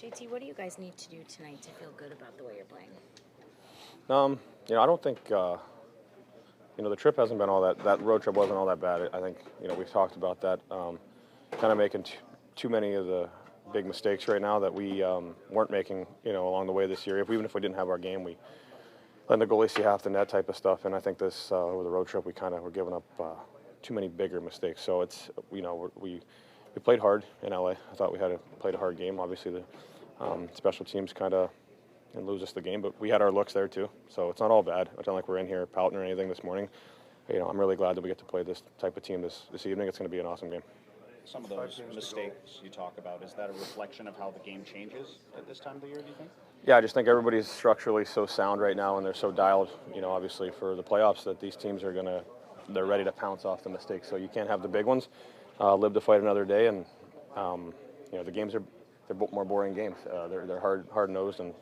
JT, what do you guys need to do tonight to feel good about the way you're playing? I don't think the trip hasn't been all that road trip wasn't all that bad. I think we've talked about that. Kind of making too many of the big mistakes right now that we weren't making along the way this year. Even if we didn't have our game, we let the goalie see half the net type of stuff. And I think this over the road trip we kind of were giving up too many bigger mistakes. So it's we played hard in LA. I thought we played a hard game. Obviously the special teams kind of and lose us the game, but we had our looks there too, so it's not all bad. It's not like we're in here pouting or anything this morning. I'm really glad that we get to play this type of team this evening. It's going to be an awesome game. Some of those mistakes you talk about, is that a reflection of how the game changes at this time of the year, do you think? Yeah, I just think everybody's structurally so sound right now, and they're so dialed, obviously for the playoffs, that these teams they're ready to pounce off the mistakes. So you can't have the big ones. Live to fight another day, and the games they're more boring games. They're hard nosed and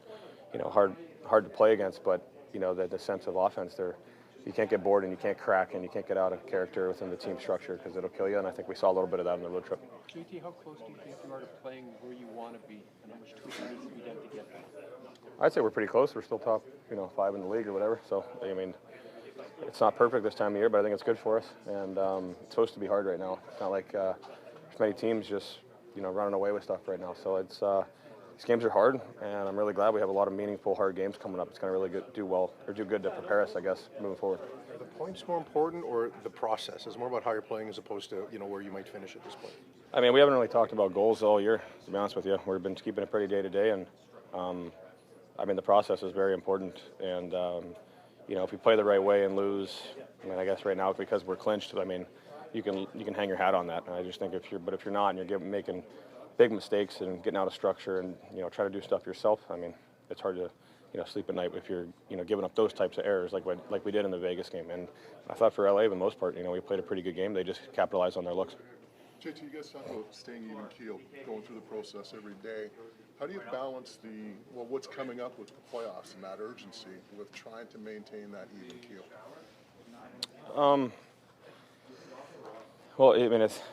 hard to play against, but the sense of offense there, you can't get bored and you can't crack and you can't get out of character within the team structure because it'll kill you. And I think we saw a little bit of that on the road trip. JT, how close do you think you are to playing where you want to be, and how much tweaking needs to be done to get there? I'd say we're pretty close. We're still top 5 in the league or whatever. So it's not perfect this time of year, but I think it's good for us. And it's supposed to be hard right now. It's not like there's many teams just running away with stuff right now. So it's these games are hard, and I'm really glad we have a lot of meaningful, hard games coming up. It's going to really do good to prepare us, I guess, moving forward. Are the points more important, or the process? It's more about how you're playing as opposed to where you might finish at this point. We haven't really talked about goals all year, to be honest with you. We've been keeping it pretty day to day, and the process is very important. And if we play the right way and lose, I guess right now because we're clinched, you can hang your hat on that. And I just think if you're not and you're making big mistakes and getting out of structure and try to do stuff yourself, it's hard to sleep at night if you're giving up those types of errors like we did in the Vegas game. And I thought for LA, for the most part, we played a pretty good game. They just capitalized on their looks. JT, you guys talk about staying even keel, going through the process every day. How do you balance what's coming up with the playoffs and that urgency with trying to maintain that even keel?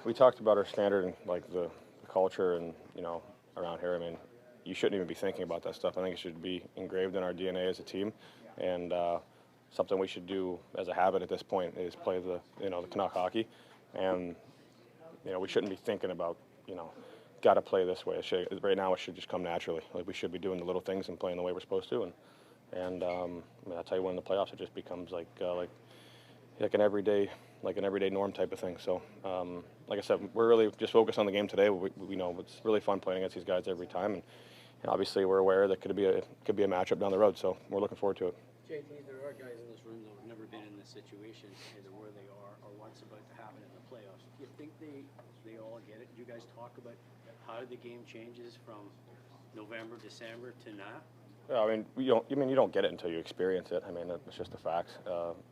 We talked about our standard and the culture and around here. You shouldn't even be thinking about that stuff. I think it should be engraved in our DNA as a team, and something we should do as a habit at this point is play the Canuck hockey, and we shouldn't be thinking about got to play this way. Right now it should just come naturally. We should be doing the little things and playing the way we're supposed to, and that's how you win the playoffs. It just becomes like an everyday norm type of thing. So, like I said, we're really just focused on the game today. We know it's really fun playing against these guys every time, and obviously we're aware that could be a matchup down the road. So we're looking forward to it. JT, there are guys in this room that have never been in this situation, either where they are or what's about to happen in the playoffs. Do you think they all get it? Do you guys talk about how the game changes from November, December to now? You don't get it until you experience it. It's just the facts.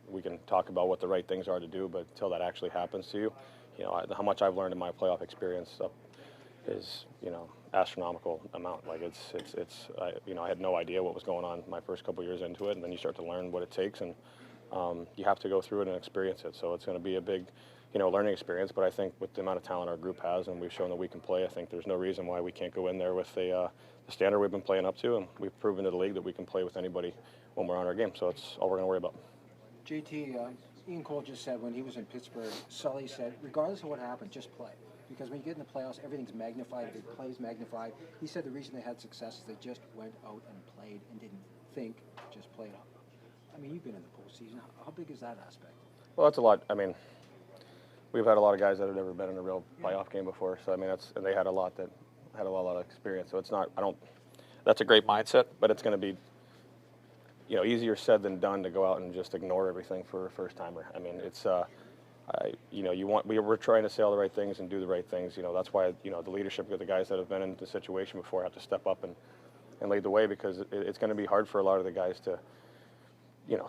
We can talk about what the right things are to do, but until that actually happens to you, how much I've learned in my playoff experience is astronomical amount. I had no idea what was going on my first couple years into it, and then you start to learn what it takes, and you have to go through it and experience it. So it's going to be a big learning experience, but I think with the amount of talent our group has and we've shown that we can play, I think there's no reason why we can't go in there with the standard we've been playing up to, and we've proven to the league that we can play with anybody when we're on our game. So that's all we're going to worry about. JT, Ian Cole just said when he was in Pittsburgh, Sully said, regardless of what happened, just play. Because when you get in the playoffs, everything's magnified, every play's magnified. He said the reason they had success is they just went out and played and didn't think, just played up. You've been in the postseason. How big is that aspect? Well, that's a lot. We've had a lot of guys that have never been in a real playoff game before. So and they had a lot of experience. So it's not. That's a great mindset, but it's going to be, easier said than done to go out and just ignore everything for a first timer. We're trying to say all the right things and do the right things. That's why the leadership of the guys that have been in the situation before have to step up and lead the way, because it's going to be hard for a lot of the guys to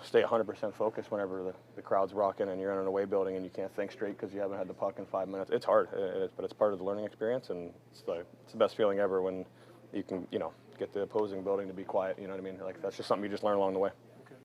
stay 100% focused whenever the crowd's rocking and you're in an away building and you can't think straight because you haven't had the puck in 5 minutes. It's hard, but it's part of the learning experience, and it's the best feeling ever when you can get the opposing building to be quiet. You know what I mean? That's just something you just learn along the way.